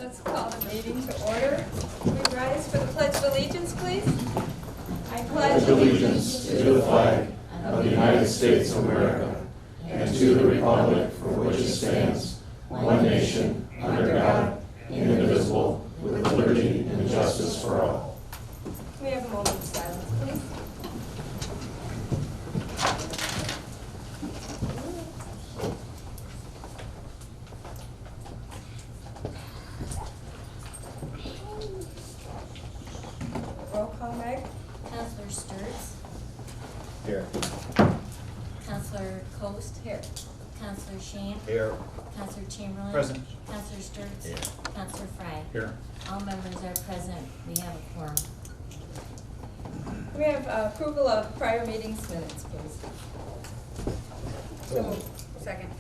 Let's call the meeting to order. We rise for the Pledge of Allegiance, please. I pledge allegiance to the flag of the United States of America and to the republic for which it stands, one nation, under God, indivisible, with liberty and justice for all. We have a moment of silence, please. Roll call, Meg. Counselor Sturts. Here. Counselor Coast. Here. Counselor Shamp. Here. Counselor Chamberlain. Present. Counselor Sturts. Here. Counselor Fry. Here. All members are present. We have a quorum. We have approval of prior meetings minutes, please. So moved. Second.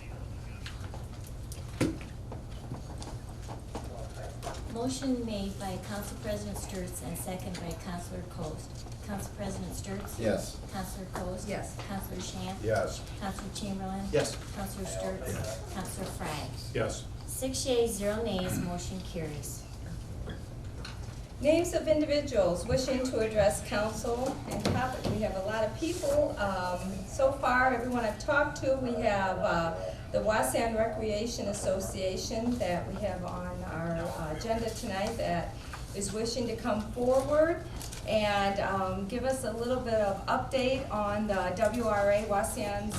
Motion made by Council President Sturts and second by Counselor Coast. Council President Sturts? Yes. Counselor Coast? Yes. Counselor Shamp? Yes. Counselor Chamberlain? Yes. Counselor Sturts? Yes. Counselor Fry? Yes. 6 yeas, 0 nays, motion carries. Names of individuals wishing to address council and topic. We have a lot of people. So far, everyone I've talked to, we have the Wauseon Recreation Association that we have on our agenda tonight that is wishing to come forward and give us a little bit of update on the WRA, Wauseon's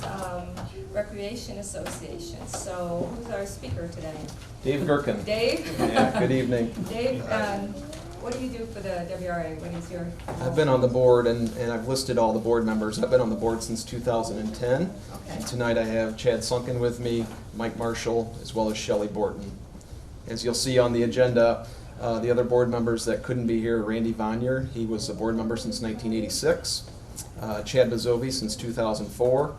Recreation Association. So who's our speaker today? Dave Gherkin. Dave? Yeah, good evening. Dave, what do you do for the WRA? What is your? I've been on the board and I've listed all the board members. I've been on the board since 2010. Okay. And tonight I have Chad Sunken with me, Mike Marshall, as well as Shelley Borton. As you'll see on the agenda, the other board members that couldn't be here, Randy Vanier, he was a board member since 1986. Chad Bazovi since 2004.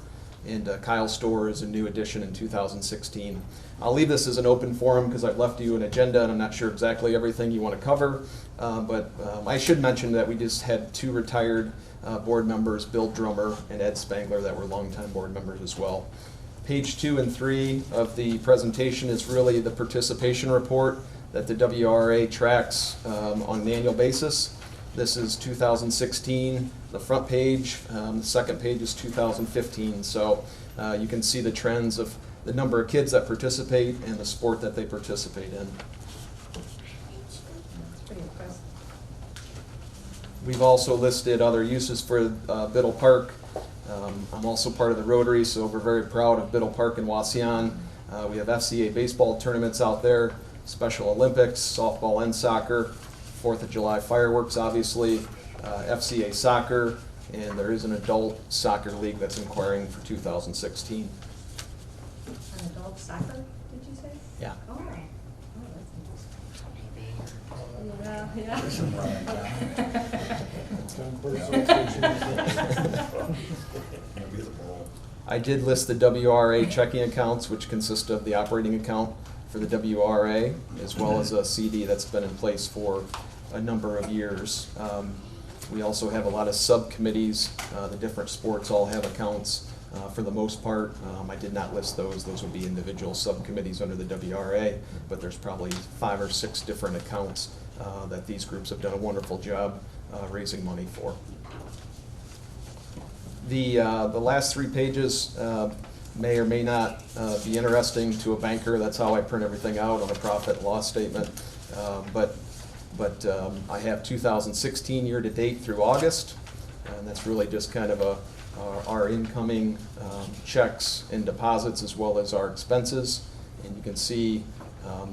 And Kyle Storr is a new addition in 2016. I'll leave this as an open forum because I've left you an agenda and I'm not sure exactly everything you want to cover. But I should mention that we just had 2 retired board members, Bill Drummer and Ed Spangler, that were longtime board members as well. Page 2 and 3 of the presentation is really the participation report that the WRA tracks on an annual basis. This is 2016, the front page. The second page is 2015. So you can see the trends of the number of kids that participate and the sport that they participate in. It's pretty impressive. We've also listed other uses for Biddle Park. I'm also part of the Rotary, so we're very proud of Biddle Park in Wauseon. We have FCA baseball tournaments out there, Special Olympics, softball and soccer, 4th of July fireworks, obviously, FCA soccer, and there is an adult soccer league that's inquiring for 2016. An adult soccer, did you say? Yeah. Oh, that's interesting. I did list the WRA checking accounts, which consist of the operating account for the WRA, as well as a CD that's been in place for a number of years. We also have a lot of subcommittees. The different sports all have accounts for the most part. I did not list those. Those would be individual subcommittees under the WRA, but there's probably 5 or 6 different accounts that these groups have done a wonderful job raising money for. The last 3 pages may or may not be interesting to a banker. That's how I print everything out on a profit and loss statement. But I have 2016 year to date through August, and that's really just kind of our incoming checks and deposits as well as our expenses. And you can see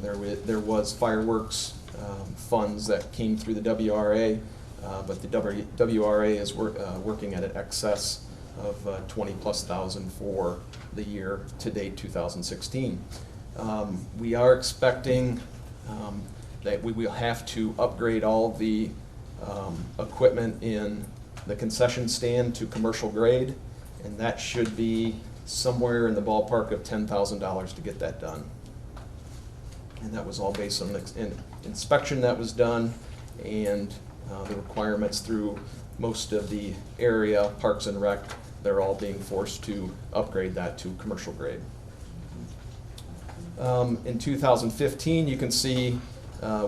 there was fireworks funds that came through the WRA, but the WRA is working at an excess of 20,000+ for the year to date 2016. We are expecting that we will have to upgrade all the equipment in the concession stand to commercial grade, and that should be somewhere in the ballpark of $10,000 to get that done. And that was all based on an inspection that was done and the requirements through most of the area, Parks and Rec, they're all being forced to upgrade that to commercial grade. In 2015, you can see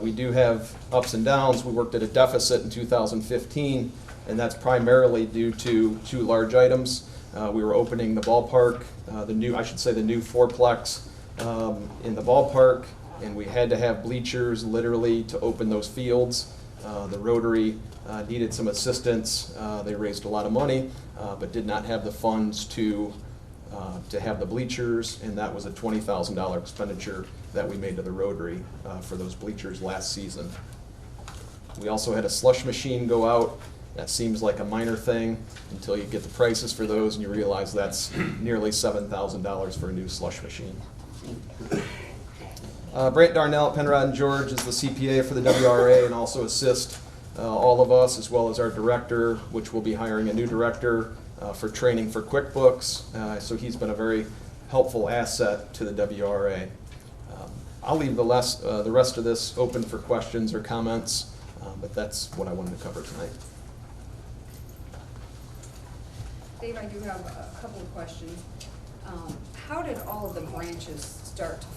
We do have ups and downs. We worked at a deficit in 2015, and that's primarily due to two large items. We were opening the ballpark, the new fourplex in the ballpark, and we had to have bleachers literally to open those fields. The Rotary needed some assistance. They raised a lot of money, but did not have the funds to have the bleachers, and that was a $20,000 expenditure that we made to the Rotary for those bleachers last season. We also had a slush machine go out. That seems like a minor thing until you get the prices for those and you realize that's nearly $7,000 for a new slush machine. Brant Darnell at Penrod and George is the CPA for the WRA and also assist all of us, as well as our director, which will be hiring a new director for training for QuickBooks. So he's been a very helpful asset to the WRA. I'll leave the rest of this open for questions or comments, but that's what I wanted to cover tonight. Dave, I do have a couple of questions. How did all of the branches start to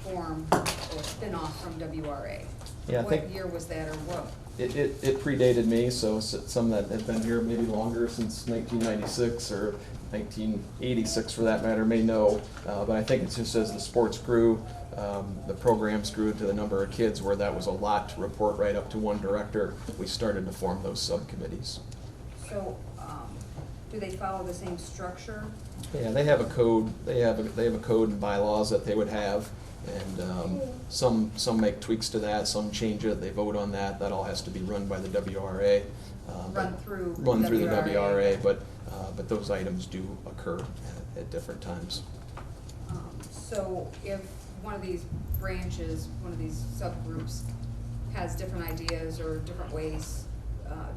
form or spin off from WRA? Yeah, I What think year was that, or what? it predated me, so some that have been here maybe longer, since 1996 or 1986 for that matter, may know. But I think it's just as the sports grew, the programs grew to the number of kids where that was a lot to report right up to one director. We started to form those subcommittees. So, do they follow the same structure? Yeah, they have a code. They have a code and bylaws that they would have, and some make tweaks to that. Some change it. They vote on that. That all has to be run by the WRA. Run through the WRA. WRA, but those items do occur at different times. So, if one of these branches, one of these subgroups, has different ideas or different ways,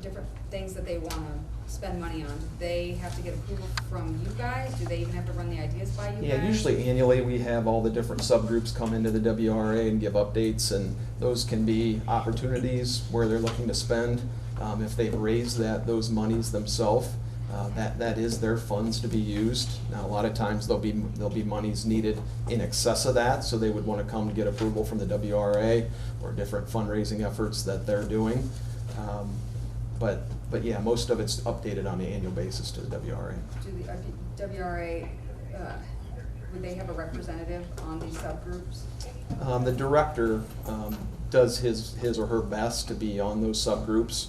different things that they want to spend money on, do they have to get approval from you guys? Do they even have to run the ideas by you guys? Yeah, usually annually we have all the different subgroups come into the WRA and give updates, and those can be opportunities where they're looking to spend. If they've raised those monies themselves, that is their funds to be used. Now, a lot of times there'll be monies needed in excess of that, so they would want to come to get approval from the WRA or different fundraising efforts that they're doing. But yeah, most of it's updated on an annual basis to the WRA. Do the WRA, would they have a representative on these subgroups? The director does his or her best to be on those subgroups.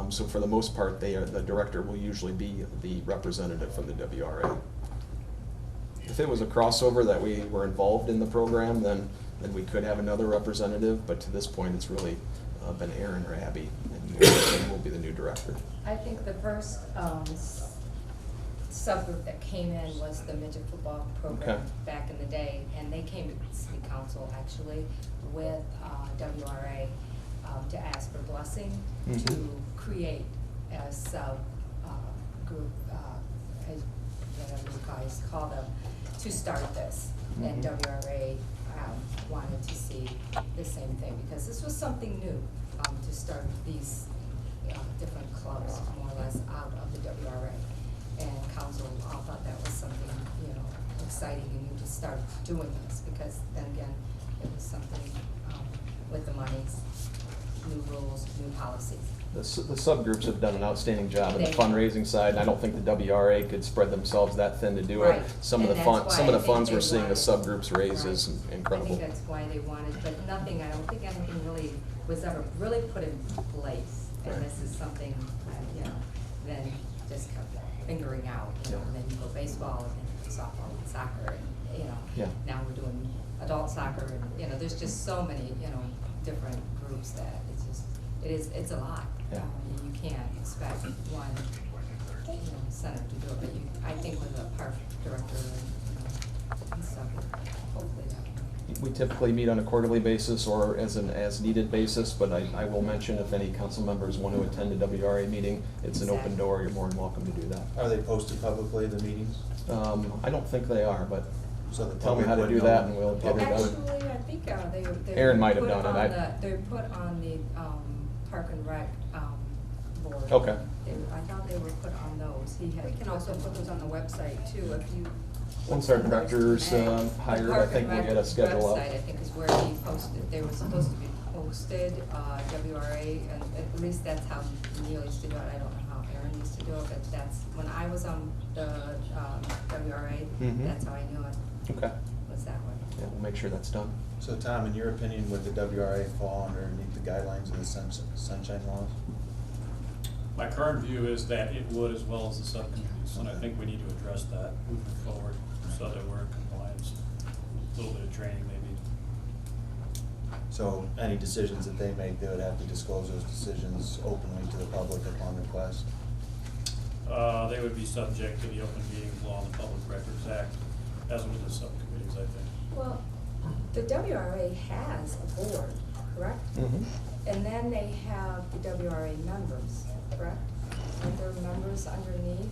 So for the most part, the director will usually be the representative from the WRA. If it was a crossover that we were involved in the program, then we could have another representative, but to this point, it's really been Aaron or Abby, and will be the new director. I think the first subgroup that came in was the midget football program Okay. back in the day, and they came to the city council actually with WRA to ask for blessing to create a sub group, whatever you guys call them, to start this. And WRA wanted to see the same thing, because this was something new, to start these different clubs more or less out of the WRA. And council all thought that was something, exciting and new to start doing this, because then again, it was something with the monies, new rules, new policies. The subgroups have done an outstanding job on the They- fundraising side, and I don't think the WRA could spread themselves that thin to do it. Right. Some of And the that's why I think funds they we're seeing the wanted- subgroups raise is Right. incredible. I think that's why they wanted, but I don't think anything really was ever really put in place. And Right. this is something, then just kept figuring out, and then you go baseball, and then softball and soccer, and, Yeah. now we're doing adult soccer, and, there's just so many, different groups that it's a lot. Yeah. You can't expect one, center to do it, but I think with a park director and stuff, hopefully that can. We typically meet on a quarterly basis or as an as-needed basis, but I will mention if any council members want to attend a WRA meeting, it's an open door, you're more than welcome to do that. Are they posted publicly, the meetings? I don't think they are, but So the tell me public how to would do know? that and we'll get it done. Actually, I think they. Aaron might have put done it. on They put on the Park and Rec board. Okay. I thought they were put on those. He had. We can also put those on the website too, if you. Once our director's hired, I think we'll get a schedule Park up. and Rec website, I think, is where he posted, they were supposed to be posted. posted, WRA, and at least that's how Neil used to do it. I don't know how Aaron used to do it, but that's, when I was on the, WRA, Mhm. that's how I knew it, Okay. was that way. Yeah, we'll make sure that's done. So Tom, in your opinion, would the WRA fall underneath the guidelines of the sunshine laws? My current view is that it would, as well as the subcommittees, and I think we need to address that moving forward so that we're in compliance. A little bit of training maybe. So any decisions that they make, they would have to disclose those decisions openly to the public upon request? They would be subject to the Open Meetings Law and the Public Records Act, as would the subcommittees, I think. Well, the WRA has a board, correct? Mhm. And then they have the WRA members, correct? Aren't there members underneath?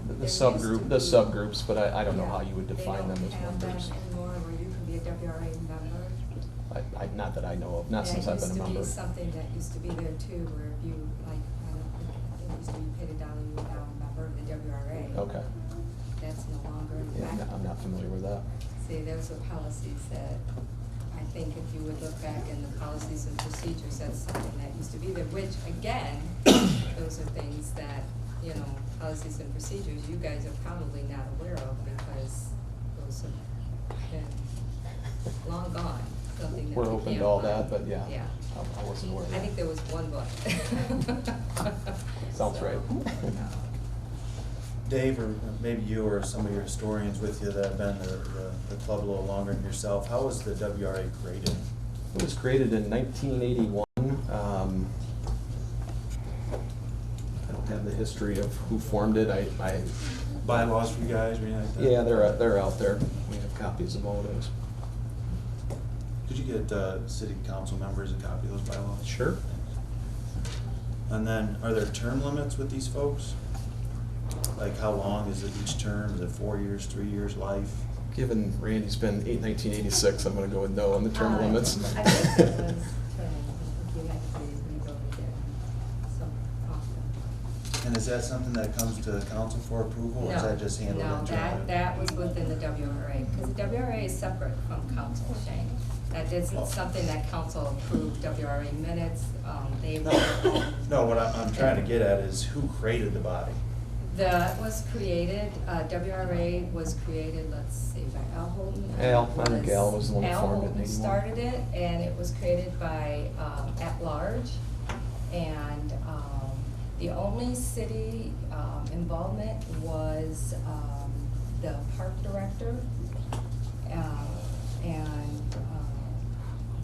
The There used subgroup, to the be. subgroups, but I don't know Yeah, how you would define them as They don't have members. them anymore where you can be a WRA member. Not that I know of, not since I've been a member. That used to be something that used to be there too, where if you, like, I don't think, it used to be paid $1, you were now a member of the WRA. Okay. That's no longer in Yeah, effect. I'm not familiar with that. See, those are policies that, I think if you would look back in the policies and procedures, that's something that used to be there, which, again, those are things that, you know, policies and procedures, you guys are probably not aware of because those have been long gone, something that We're you open can't to all find. that, but yeah, Yeah. I wasn't aware of that. I think there was one book. Sounds So, right. Dave, or maybe you or some of your historians with you that have been the club a little longer than yourself, how was the WRA created? It was created in 1981. I don't have the history of who formed it. I Bylaws for you guys or anything like that? yeah, they're out there. We have copies of all of those. Could you get city council members a copy of those bylaws? Sure. And then, are there term limits with these folks? Like, how long is it each term? Is it 4 years, 3 years, life? Given Randy's been 1986, I'm gonna go with no on the term limits. I think it was, you had to read over there, so often. And is that something that comes to the council for approval, or is that just handled internally? No, that was within the WRA, because the WRA is separate from council, Shane. That isn't something that council approved, WRA minutes, they were. No, what I'm trying to get at is who created the body? That was created, WRA was created, let's see, by Al Holden. Al, I think Al was the one that formed it in Al Holden 81. started it, and it was created by, at-large. And, the only city, involvement was, the park director, and,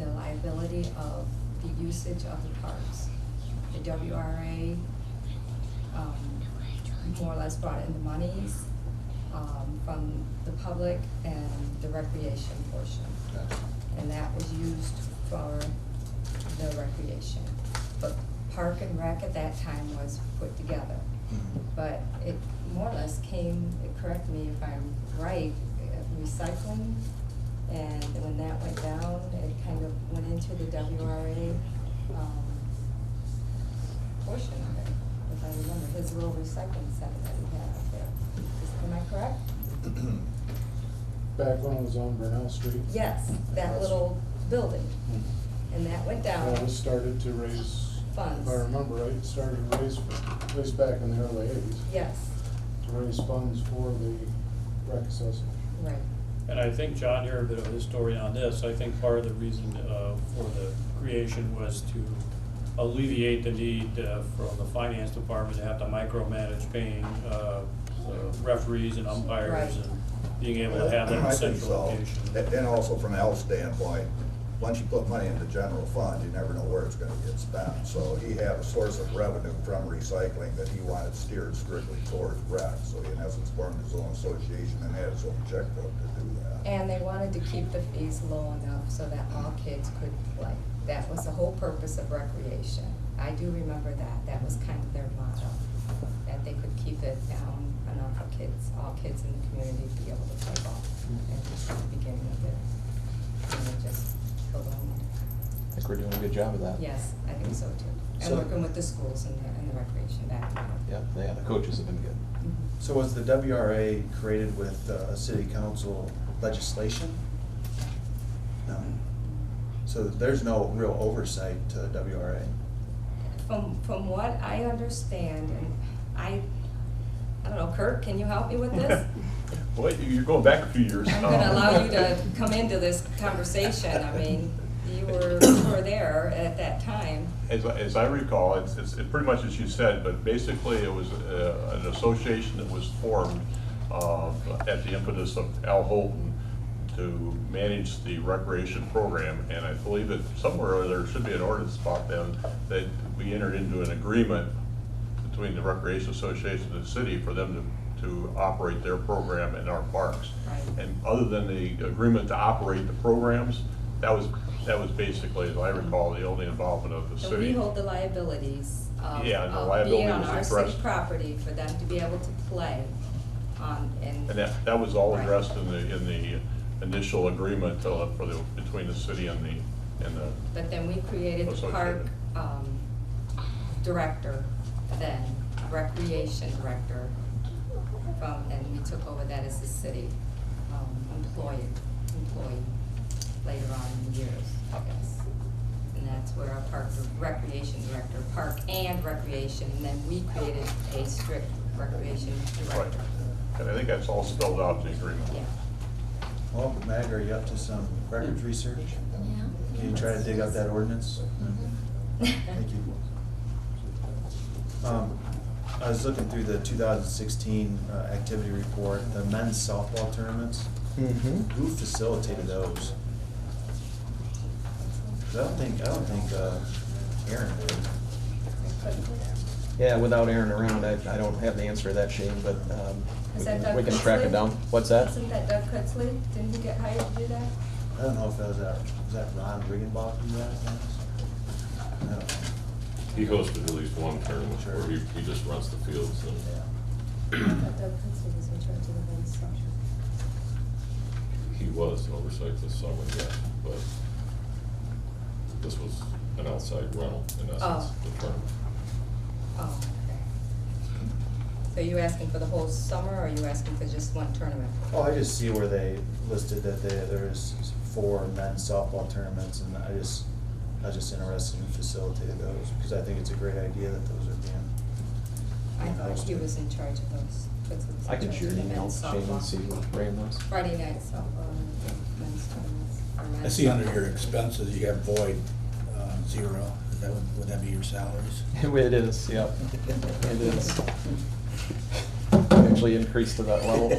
the liability of the usage of the parks. The WRA, more or less brought in the monies, from the public and the recreation portion. And that was used for the recreation. But Park and Rec at that time was put together. But it more or less came, correct me if I'm right, recycling. And when that went down, it kind of went into the WRA, portion of it, if I remember, his little recycling center that we had up there. Am I correct? Back when it was on Burnell Street. Yes, that little building, and that went down. That was started to raise, Funds. if I remember right, it started to raise, at least back in the early 80s, Yes, to raise funds for the rec assessment. right. And I think, John, you're a bit of a historian on this. I think part of the reason for the creation was to alleviate the need from the finance department to have to micromanage paying referees and umpires Right. and being able to have them in I a think central so. location. And also from Al's standpoint, once you put money in the general fund, you never know where it's gonna get spent. So he had a source of revenue from recycling that he wanted steered strictly towards rec. So he in essence formed his own association and had his own checkbook to do that. And they wanted to keep the fees low enough so that all kids could play. That was the whole purpose of recreation. I do remember that. That was kind of their motto, that they could keep it down enough for kids, all kids in the community to be able to play ball. And just from the beginning of it, and it just killed them. I think we're doing a good job of that. Yes, I think so too. And So- working with the schools and the recreation back. Yeah, the coaches have been good. Mhm. So was the WRA created with city council legislation? No. So there's no real oversight to WRA. From what I understand, and I don't know, Kurt, can you help me with this? Well, you're going back a few years. I'm gonna allow you to come into this conversation. I mean, you were there at that time. As I recall, it's pretty much as you said, but basically it was an association that was formed at the impetus of Al Holton to manage the recreation program, and I believe that somewhere there should be an ordinance about them that we entered into an agreement between the Recreation Association and the city for them to operate their program in our parks. Right. And other than the agreement to operate the programs, that was basically, as I recall, the only involvement of the So city. we hold the liabilities of Yeah, and the being liability on was our city addressed. property for them to be able to play on, And that was all Right. addressed in the initial agreement between the city and the But then we created the park director, then recreation director, and we took over that as the city employee later on in the years, I guess. And that's where our recreation director, park and recreation, and then we created a strict recreation Right. director. And I think that's all spelled out in the agreement. Yeah. Well, Mag, are you up to some records research? Yeah. Can you try to dig up that ordinance? Thank you. I was looking through the 2016 activity report, the men's softball tournaments. Mm-hmm. Who facilitated those? 'Cause I don't think Aaron did. Yeah, without Aaron around, I don't have the answer to that, Shane, but Is that Doug we can track it Critchley? down. What's that? Isn't that Doug Critchley? Didn't he get hired to do that? I don't know if that was that Ron Riggenbach who did that? I don't know. He hosted at least one tournament Sure. where he just runs the fields and Yeah. I thought Doug Critchley was in charge of the men's soccer. he was in oversight this summer, yes, but this was an outside rental in essence, Oh. the tournament. Oh, okay. So you asking for the whole summer, or are you asking for just one tournament? Oh, I just see where they listed that there's 4 men's softball tournaments, and I was just interested in who facilitated those, because I think it's a great idea that those are I being thought he hosted. was in charge of those. Fritz was in I can charge shoot of an the email, men's Shane, and softball. see who ran those. Friday night softball and men's tournaments. or I men's see under softball. your expenses, you have void, 0. Is that, would that be your salaries? It is, yep. It is. Actually increased to that level.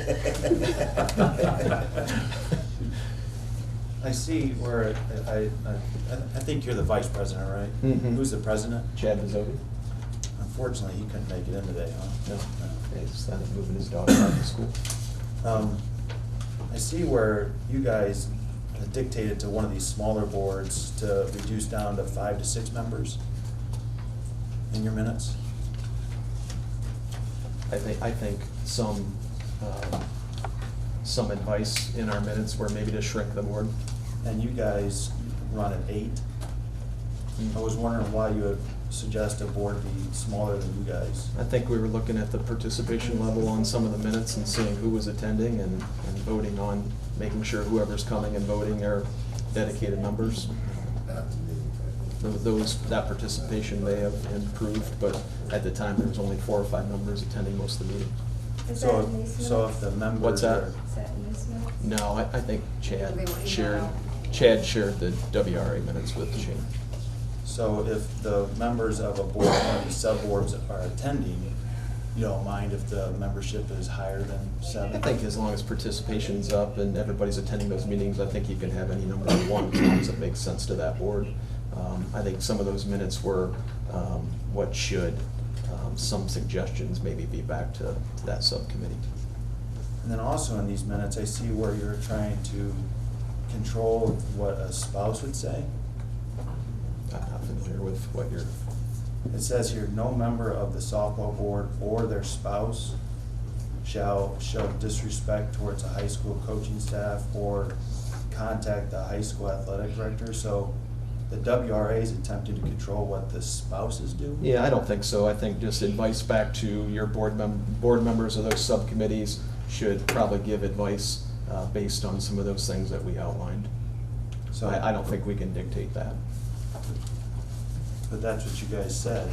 I see where, I think you're the vice president, right? Mhm. Who's the president? Chad Mazzotti? Unfortunately, he couldn't make it in today, huh? No, he's moving his daughter back to school. I see where you guys dictated to one of these smaller boards to reduce down to 5 to 6 members in your minutes. I think some advice in our minutes were maybe to shrink the board. And you guys run at 8. I was wondering why you would suggest a board be smaller than you guys. I think we were looking at the participation level on some of the minutes and seeing who was attending and voting on, making sure whoever's coming and voting are dedicated members. That participation may have improved, but at the time, there was only 4 or 5 members attending most of the meetings. Is that So, in these so minutes? if the members What's that? are, Is that in these minutes? No, I think They were Chad emailed. shared the WRA minutes with Shane. so if the members of a board, one of the sub-boards are attending, you don't mind if the membership is higher than 7? I think as long as participation's up and everybody's attending those meetings, I think you can have any number you want, as long as it makes sense to that board. I think some of those minutes were what should, some suggestions maybe be back to that subcommittee. And then also in these minutes, I see where you're trying to control what a spouse would say. I'm not familiar with what you're, It says here, no member of the softball board or their spouse shall show disrespect towards a high school coaching staff or contact the high school athletic director. So the WRA is attempting to control what the spouses do? yeah, I don't think so. I think just advice back to your board members of those subcommittees should probably give advice based on some of those things that we outlined. So I don't think we can dictate that. But that's what you guys said.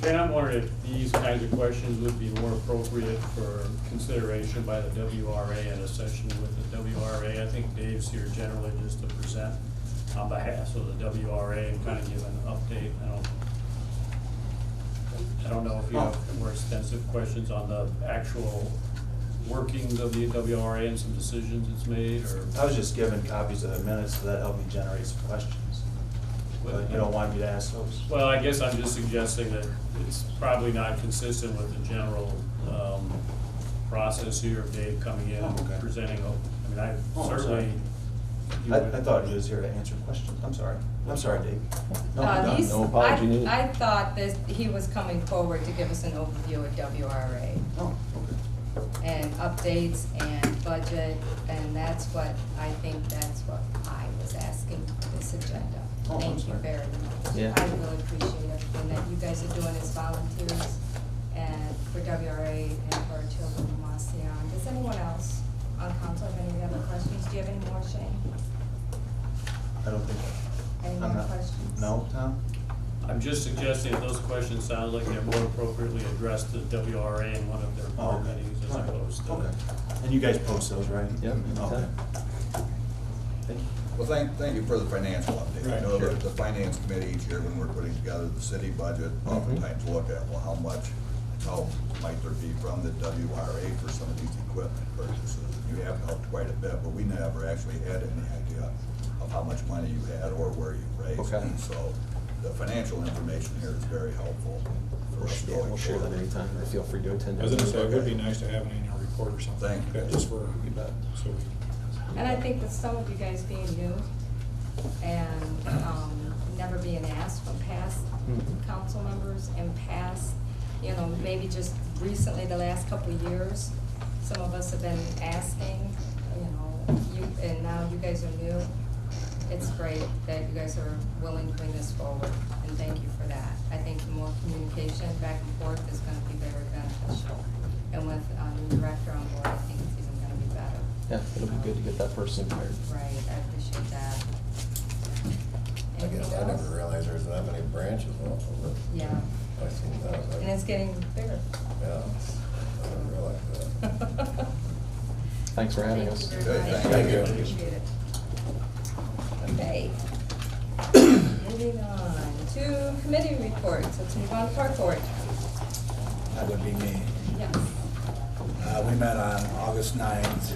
And I'm wondering if these kinds of questions would be more appropriate for consideration by the WRA in a session with the WRA. I think Dave's here generally just to present on behalf of the WRA and kind of give an update. I don't know if you have more extensive questions on the actual workings of the WRA and some decisions it's made, or? I was just given copies of the minutes, so that helped me generate some questions. But you don't want me to ask those? Well, I guess I'm just suggesting that it's probably not consistent with the general process here of Dave coming in and Okay. presenting. I mean, I'm certainly. you I would- thought he was here to answer questions. I'm sorry, Dave. No, These- no apology needed. I thought that he was coming forward to give us an overview of WRA Oh, okay. and updates and budget, and that's what I was asking for this agenda. Oh, I'm Thank you sorry. very much. Yeah. I really appreciate everything that you guys are doing as volunteers and for WRA and for our children in Wauseon. Does anyone else on council have any other questions? Do you have any more, Shane? I don't think. Any I'm more not- questions? No, Tom? I'm just suggesting that those questions sound like they're more appropriately addressed to WRA in one of their board Oh, okay. meetings as opposed to. Okay. And you guys post those, right? Yep. Okay. Thank you. Well, thank you for the financial update. I Right, know sure. that the finance committee each year, when we're putting together the city budget, oftentimes look at, well, how might there be from the WRA for some of these equipment purchases? You have helped quite a bit, but we never actually had any idea of how much money you had or where you raised Okay. it. So the financial information here is very helpful for us Yeah, going we'll share that forward. anytime, or feel free to attend. I was gonna say, it would be nice to have an annual report or something. Thank you. like that, Just for, You bet. so we. And I think that some of you guys being new and never being asked from past council members and past, maybe just recently, the last couple of years, some of us have been asking, and now you guys are new. It's great that you guys are willing to bring this forward, and thank you for that. I think the more communication back and forth is gonna be very beneficial. And with a new director on board, I think it's even gonna be better. Yeah, it'll be good to get that person hired. Right, I appreciate that. I guess I Anything else? never realized there's that many branches also, but Yeah, I seen that. and it's getting bigger. Yeah, I didn't realize that. Thanks for having us. Thank you very Okay, much. thank you. Appreciate it. Okay. Moving on to committee reports. Let's move on to park board. That would be me. Yes. We met on August 9th.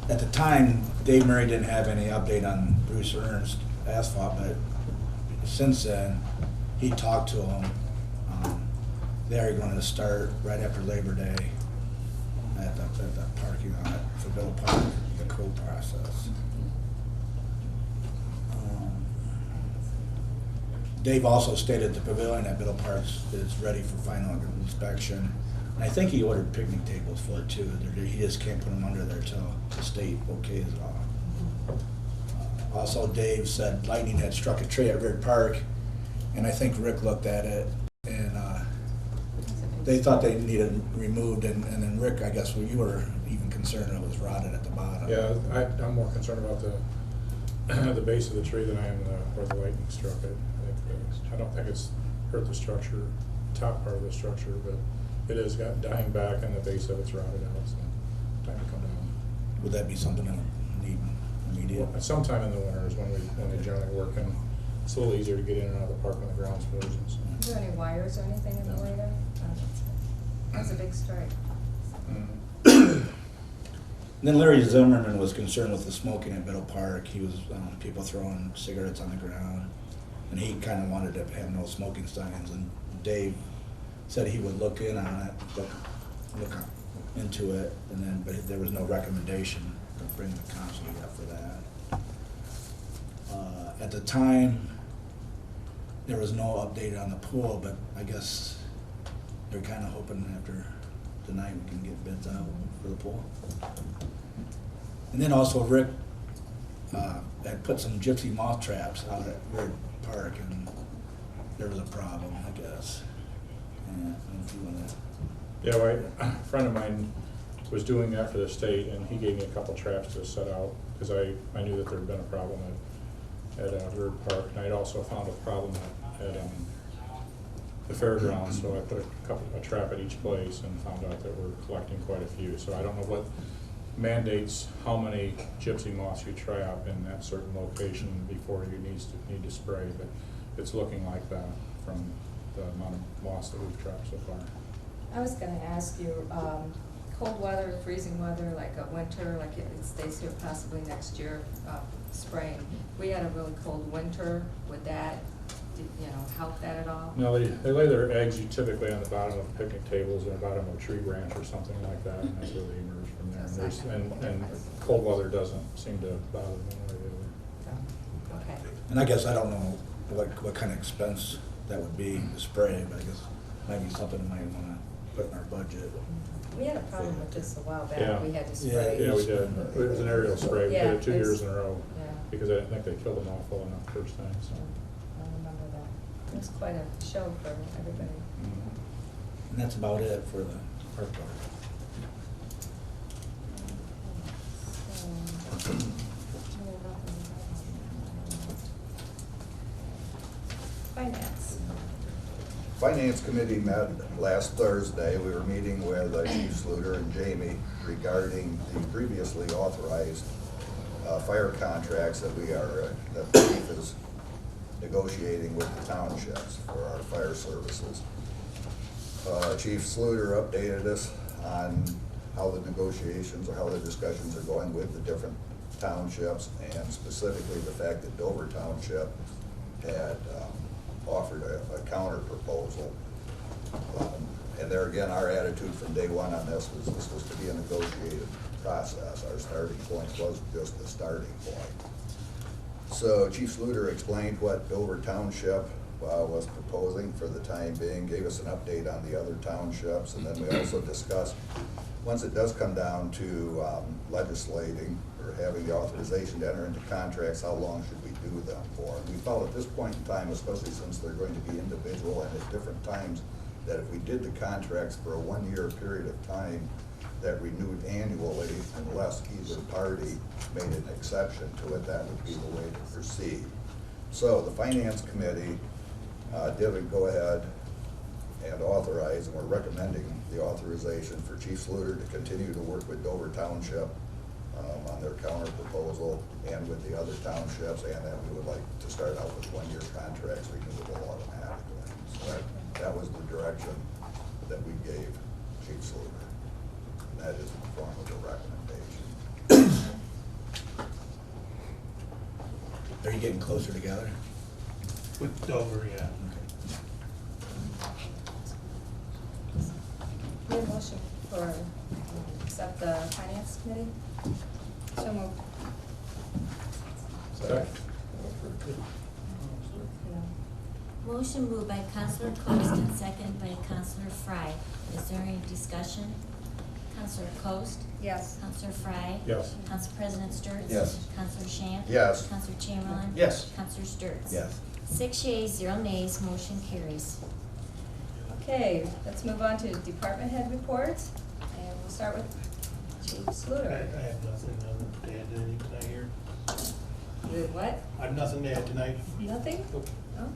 At the time, Dave Murray didn't have any update on Bruce Ernst asphalt, but since then, he talked to him. They are going to start right after Labor Day at the parking lot for Bill Park, the code process. Dave also stated the pavilion at Biddle Parks is ready for final inspection. And I think he ordered picnic tables for it too. He just can't put them under there till the state okays it all. Also, Dave said lightning had struck a tree at Red Park, and I think Rick looked at it, and they thought they needed removed, and then Rick, I guess, well, you were even concerned it was rotted at the bottom. Yeah, I'm more concerned about the base of the tree than I am where the lightning struck it. I don't think it's hurt the structure, top part of the structure, but it has got dying back and the base of it's rotted out, so time to come down. Would that be something that would need immediate? Sometime in the winter is when they generally work, and it's a little easier to get in and out of the park when the ground's frozen, so. Is there any wires or anything in the way there? That was a big strike. Then Larry Zimmerman was concerned with the smoking at Biddle Park. He was, people throwing cigarettes on the ground, and he kind of wanted to have no smoking signs, and Dave said he would look in on it, look into it, and then, but there was no recommendation to bring the council up for that. At the time, there was no update on the pool, but I guess they're kind of hoping after tonight we can get bids out for the pool. And then also Rick had put some gypsy moth traps out at Red Park, and there was a problem, I guess. And I don't know if you wanna. Yeah, well, a friend of mine was doing that for the state, and he gave me a couple traps to set out. because I knew that there had been a problem at Bird Park, and I'd also found a problem at the fairgrounds, so I put a trap at each place and found out that we're collecting quite a few. So I don't know what mandates how many gypsy moths you trap in that certain location before you need to spray, but it's looking like that from the amount of moths that we've trapped so far. I was gonna ask you, cold weather, freezing weather, like a winter, like it stays here possibly next year, spring. We had a really cold winter. Would that, help that at all? No, they lay their eggs typically on the bottom of picnic tables or the bottom of a tree branch or something like that, and that's where they emerge from there. And cold weather doesn't seem to bother them one way or the other. Okay. And I guess I don't know what kind of expense that would be to spray, but I guess might be something we might wanna put in our budget. We had a problem with this a while Yeah. back. We had to spray. Yeah, we did. It was an aerial spray. We did it 2 Yeah, years in a row Yeah, because I didn't think they killed them all full enough the first time, so. I remember that. It was quite a show for everybody. And that's about it for the park board. Finance. Finance Committee met last Thursday. We were meeting with Chief Sluter and Jamie regarding the previously authorized fire contracts that that the chief is negotiating with the townships for our fire services. Chief Sluter updated us on how the negotiations or how the discussions are going with the different townships, and specifically the fact that Dover Township had offered a counter proposal. And there again, our attitude from day one on this was to be a negotiated process. Our starting point was just the starting point. So Chief Sluter explained what Dover Township was proposing for the time being, gave us an update on the other townships, and then we also discussed, once it does come down to legislating or having the authorization to enter into contracts, how long should we do them for? And we felt at this point in time, especially since they're going to be individual and at different times, that if we did the contracts for a 1 year period of time that renewed annually, unless either party made an exception to it, that would be the way to proceed. So the Finance Committee did go ahead and authorize, and we're recommending the authorization for Chief Sluter to continue to work with Dover Township on their counter proposal and with the other townships, and that we would like to start out with 1 year contracts renewable automatically. So that was the direction that we gave Chief Sluter. And that is in the form of a recommendation. Are you getting closer together? With Dover, yeah. We have a motion for accept the Finance Committee? So moved. Second. Motion moved by Counselor Coast and seconded by Counselor Fry. Is there any discussion? Counselor Coast? Yes. Counselor Fry? Yes. Council President Sturts? Yes. Counselor Shamp? Yes. Counselor Chamberlain? Yes. Counselor Sturts? Yes. 6 yeas, 0 nays, motion carries. Okay, let's move on to department head reports, and we'll start with Chief I Sluter. have nothing other to add to anything tonight here. With what? I have nothing to add tonight. Nothing? Nope.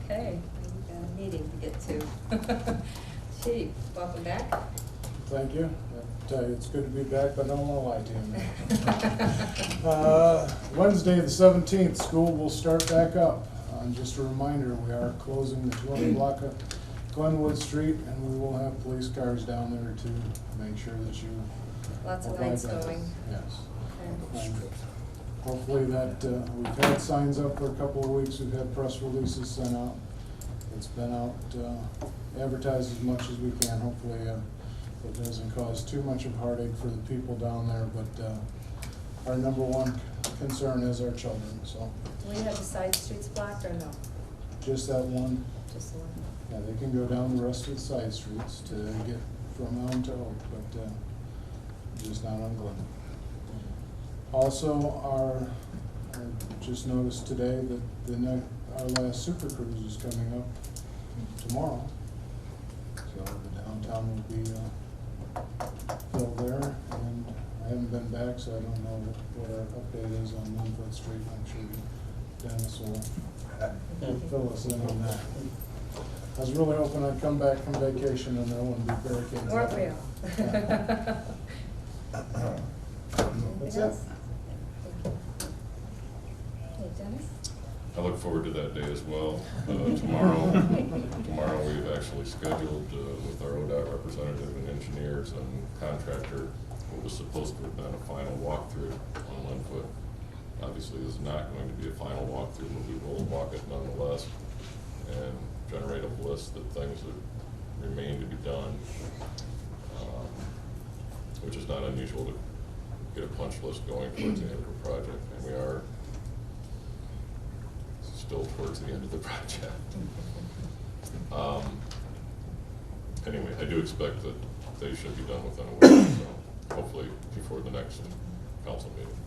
Okay, we've got a meeting to get to. Chief, welcome back. Thank you. It's good to be back, but I don't want to lie to you. Wednesday, the 17th, school will start back up. Just a reminder, we are closing the 20 block of Glenwood Street, and we will have police cars down there to make sure that you. Lots of abide lights by that. going. Yes. Okay. And hopefully that, we've had signs up for a couple of weeks, we've had press releases sent out. It's been out, advertised as much as we can. Hopefully it doesn't cause too much of heartache for the people down there, but our number one concern is our children, so. Do we have the side streets blocked or no? Just that one, Just the one? yeah, they can go down the rest of the side streets to get from Elm to Oak, but just not on Glen. Also, I just noticed today that our last Super Cruise is coming up tomorrow. So the downtown will be filled there, and I haven't been back, so I don't know what our update is on Linfoot Street. I'm sure Dennis will fill us in on that. I was really hoping I'd come back from vacation and there wouldn't be barricades. Weren't we all? That's it. Hey, Dennis? I look forward to that day as well. Tomorrow we've actually scheduled with our ODOT representative and engineers and contractor what was supposed to have been a final walkthrough on Linfoot. Obviously, this is not going to be a final walkthrough, but we will walk it nonetheless and generate a list of things that remain to be done, which is not unusual to get a punch list going towards the end of a project, and we are still towards the end of the project. Anyway, I do expect that they should be done within a week, so hopefully before the next council meeting.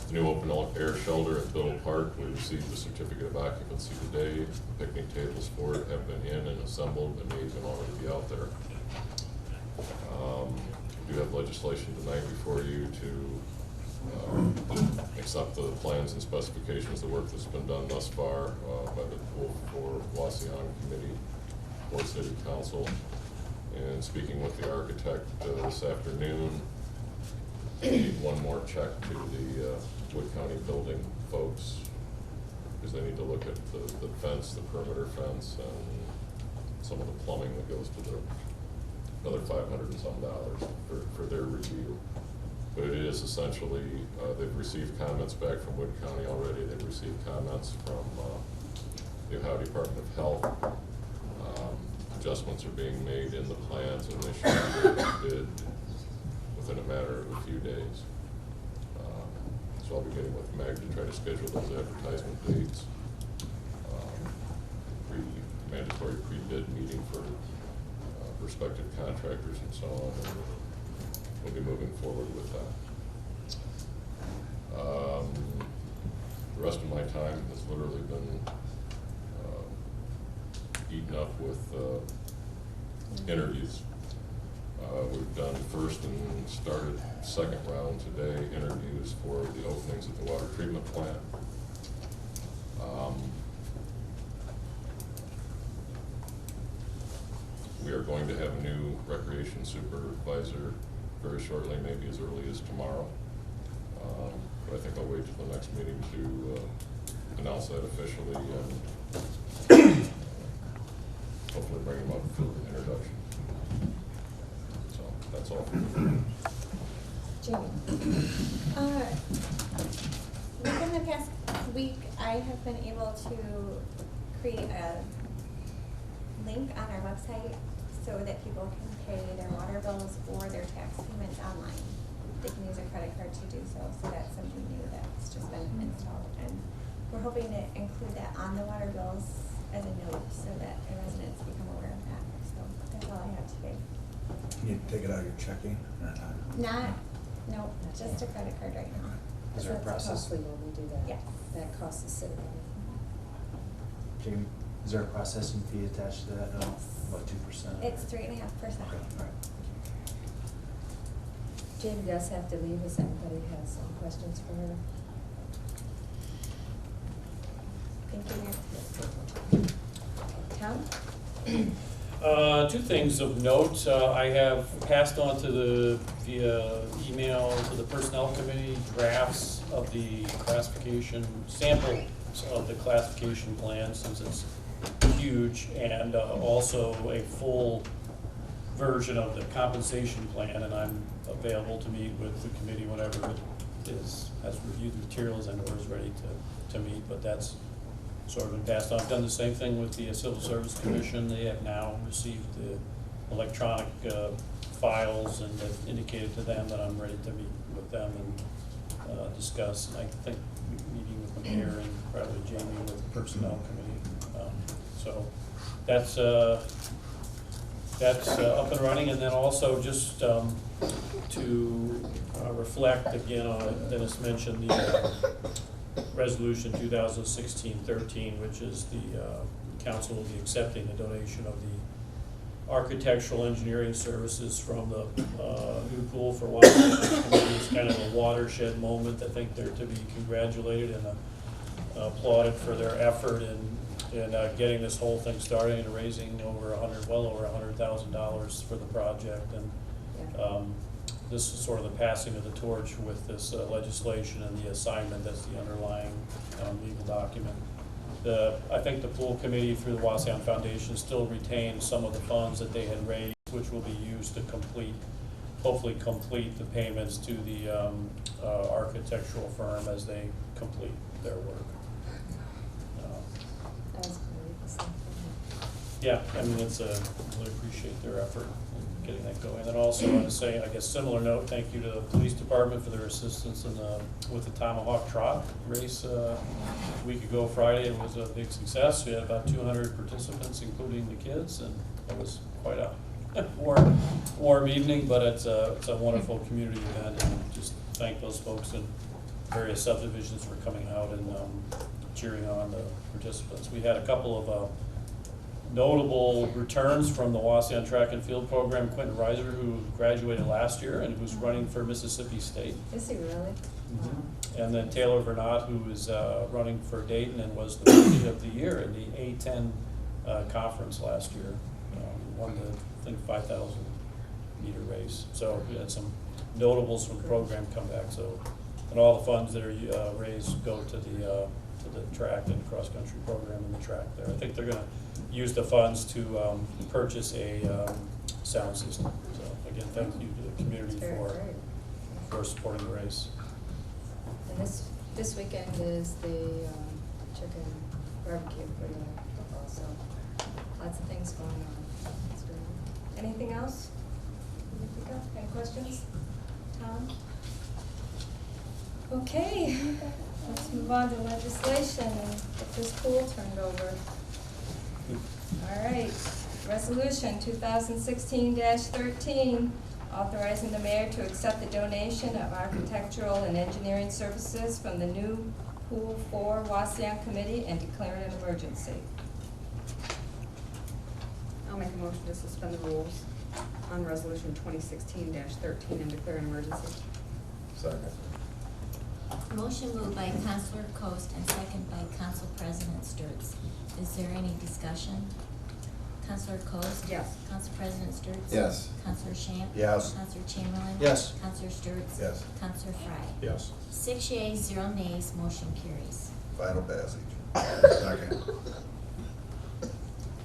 The new open air shelter at Biddle Park, we received the certificate of occupancy today. The picnic tables for it have been in and assembled and may even already be out there. We do have legislation tonight before you to accept the plans and specifications, the work that's been done thus far by the Wolf for Wauseon Committee or City Council. And speaking with the architect this afternoon, we need one more check to the Wood County building folks, because they need to look at the fence, the perimeter fence, and some of the plumbing that goes to another $500 and some for their review. But it is essentially, they've received comments back from Wood County already. They've received comments from the Ohio Department of Health. Adjustments are being made in the plans, and they should be bid within a matter of a few days. So I'll be getting with Meg to try to schedule those advertisement dates. Mandatory pre-bid meeting for prospective contractors and so on. And we'll be moving forward with that. The rest of my time has literally been eaten up with interviews. We've done first and started second round today, interviews for the openings at the water treatment plant. We are going to have a new recreation supervisor very shortly, maybe as early as tomorrow. But I think I'll wait till the next meeting to announce that officially and hopefully bring him up for introduction. So that's all for me. Jamie? Within the past week, I have been able to create a link on our website so that people can pay their water bills or their tax payments online. They can use a credit card to do so, so that's something new that's just been installed. And we're hoping to include that on the water bills as a note so that the residents become aware of that. So that's all I have today. Can you take it out of your checking or not? No, just a credit card right now. Is there a process? Costly when we do that. Yes. That costs the city money. Jamie, is there a processing fee attached to that? No, about 2%? It's 3.5%. Okay, all right. Jamie does have to leave. If anybody has some questions for her. Thank you, Mayor. Tom? Two things of note. I have passed on to via email to the Personnel Committee drafts of the classification, samples of the classification plan, since it's huge, and also a full version of the compensation plan, and I'm available to meet with the committee whenever it has reviewed the materials and or is ready to meet, but that's sort of been passed on. I've done the same thing with the Civil Service Commission. They have now received the electronic files, and have indicated to them that I'm ready to meet with them and discuss. And I think meeting with the mayor and probably Jamie with the Personnel Committee. So that's up and running. And then also just to reflect again on, Dennis mentioned the Resolution 2016-13, which is the council will be accepting the donation of the architectural engineering services from the new pool for Wauseon committee. It's kind of a watershed moment. I think they're to be congratulated and applauded for their effort in getting this whole thing started and raising well over $100,000 for the project. And this is sort of the passing of the torch with this legislation and the assignment that's the underlying legal document. I think the pool committee through the Wauseon Foundation still retains some of the funds that they had raised, which will be used to hopefully complete the payments to the architectural firm as they complete their work. Yeah, I mean, really appreciate their effort in getting that going. And also, I want to say, I guess, similar note, thank you to the police department for their assistance with the Tomahawk Trot race a week ago Friday. It was a big success. We had about 200 participants, including the kids, and it was quite a warm evening, but it's a wonderful community event, and just thank those folks in various subdivisions for coming out and cheering on the participants. We had a couple of notable returns from the Wauseon track and field program. Quentin Reiser, who graduated last year and who's running for Mississippi State. Is he really? Mm-hmm. And then Taylor Vernat, who is running for Dayton and was the rookie of the year in the A10 conference last year. Won the, I think, 5,000 meter race. So we had some notables from the program come back. So, and all the funds that are raised go to the track and cross country program and the track there. I think they're going to use the funds to purchase a sound system. So again, thank you to the community for supporting the race. And this weekend is the chicken barbecue for the football, so lots of things going on. That's good. Anything else? Any questions? Tom? Okay, let's move on to legislation and get this pool turned over. All right, resolution 2016-13, authorizing the mayor to accept the donation of architectural and engineering services from the new Pool 4 Wauseon Committee and declaring an emergency. I'll make a motion to suspend the rules on resolution 2016-13 and declare an emergency. Second. Motion moved by Councilor Coast and second by Council President Sturts. Is there any discussion? Councilor Coast? Yes. Council President Sturts? Yes. Councilor Shamp? Yes. Councilor Chamberlain? Yes. Councilor Sturts? Yes. Councilor Frye? Yes. 6 yeas, 0 nays, motion carries. Final passage. Second.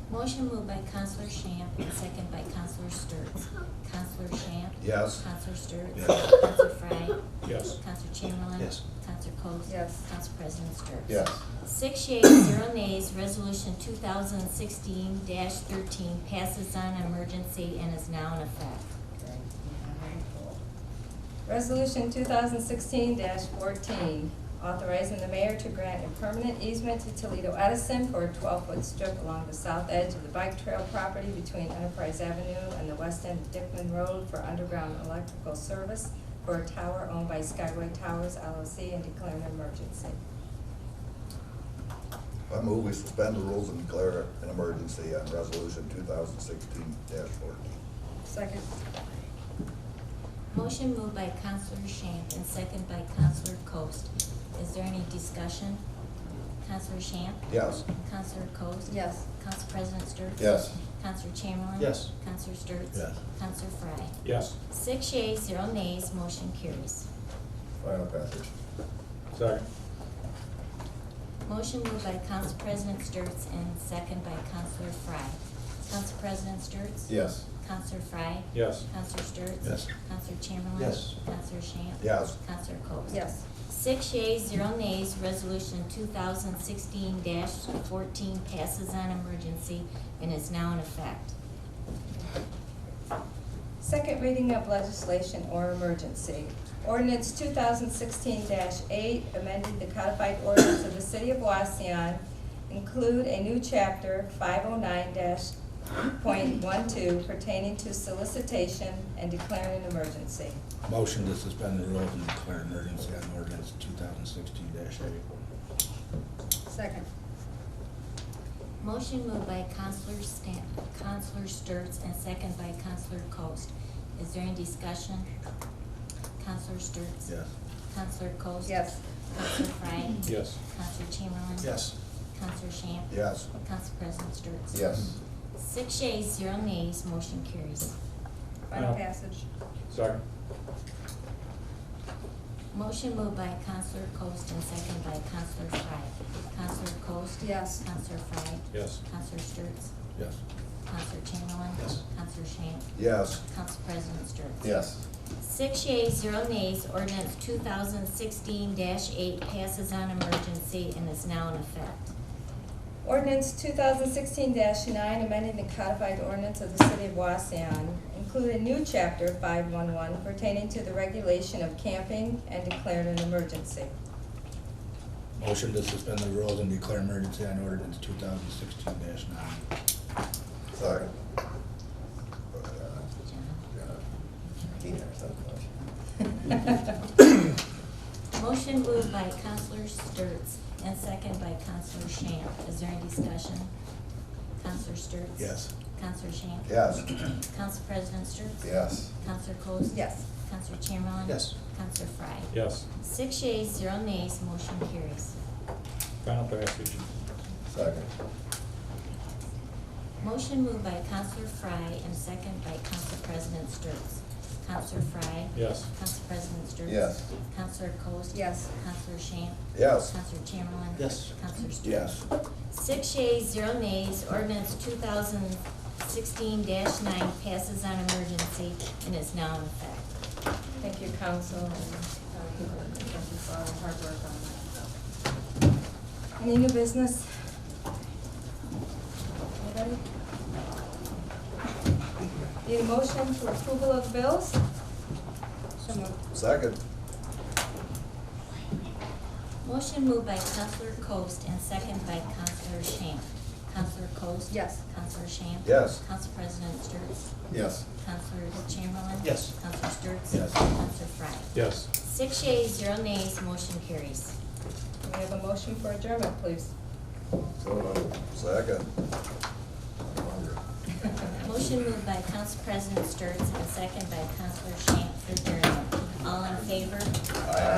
Motion moved by Councilor Shamp and second by Councilor Sturts. Councilor Shamp? Yes. Councilor Sturts? Yes. Councilor Frye? Yes. Councilor Chamberlain? Yes. Councilor Coast? Yes. Council President Sturts? Yes. 6 yeas, 0 nays, resolution 2016-13 passes on emergency and is now in effect. Resolution 2016-14, authorizing the mayor to grant a permanent easement to Toledo Edison for a 12-foot strip along the south edge of the bike trail property between Enterprise Avenue and the west end of Dickman Road for underground electrical service for a tower owned by Skyway Towers LLC and declare an emergency. I move we suspend the rules and declare an emergency on resolution 2016-14. Second. Motion moved by Councilor Shamp and second by Councilor Coast. Is there any discussion? Councilor Shamp? Yes. Councilor Coast? Yes. Council President Sturts? Yes. Councilor Chamberlain? Yes. Councilor Sturts? Yes. Councilor Frye? Yes. 6 yeas, 0 nays, motion carries. Final passage. Second. Motion moved by Council President Sturts and second by Councilor Frye. Council President Sturts? Yes. Councilor Frye? Yes. Councilor Sturts? Yes. Councilor Chamberlain? Yes. Councilor Shamp? Yes. Councilor Coast? Yes. 6 yeas, 0 nays, resolution 2016-14 passes on emergency and is now in effect. Second reading of legislation or emergency. Ordinance 2016-8, amending the codified ordinance of the City of Wauseon, include a new chapter 509-.12 pertaining to solicitation and declaring an emergency. Motion to suspend the rules and declare emergency on ordinance 2016-8. Second. Motion moved by Counselor Sturts and second by Counselor Coast. Is there any discussion? Counselor Sturts? Yes. Counselor Coast? Yes. Counselor Frye? Yes. Counselor Chamberlain? Yes. Counselor Shamp? Yes. Council President Sturts? Yes. 6 yeas, 0 nays, motion carries. Final passage. Second. Motion moved by Counselor Coast and second by Counselor Frye. Counselor Coast? Yes. Counselor Frye? Yes. Counselor Sturts? Yes. Counselor Chamberlain? Yes. Counselor Shamp? Yes. Council President Sturts? Yes. 6 yeas, 0 nays, ordinance 2016-8 passes on emergency and is now in effect. Ordinance 2016-9, amending the codified ordinance of the city of Wauseon, include a new chapter 511 pertaining to the regulation of camping and declared an emergency. Motion to suspend the rules and declare emergency on ordinance 2016-9. Second. Motion moved by Counselor Sturts and second by Counselor Shamp. Is there any discussion? Counselor Sturts? Yes. Counselor Shamp? Yes. Council President Sturts? Yes. Counselor Coast? Yes. Counselor Chamberlain? Yes. Counselor Frye? Yes. 6 yeas, 0 nays, motion carries. Final passage. Second. Motion moved by Counselor Frye and second by Council President Sturts. Counselor Frye? Yes. Council President Sturts? Yes. Counselor Coast? Yes. Counselor Shamp? Yes. Counselor Chamberlain? Yes. Counselor Sturts? Yes. 6 yeas, 0 nays, ordinance 2016-9 passes on emergency and is now in effect. Thank you, council. Thank you for all the hard work on that. Any new business? Anybody? Need a motion for approval of the bills? So moved. Second. Motion moved by Counselor Coast and second by Counselor Shamp. Counselor Coast? Yes. Counselor Shamp? Yes. Council President Sturts? Yes. Counselor Chamberlain? Yes. Counselor Sturts? Yes. Counselor Frye? Yes. 6 yeas, 0 nays, motion carries. Can we have a motion for adjournment, please? Second. Motion moved by Council President Sturts and second by Counselor Shamp for adjournment. All in favor? Aye.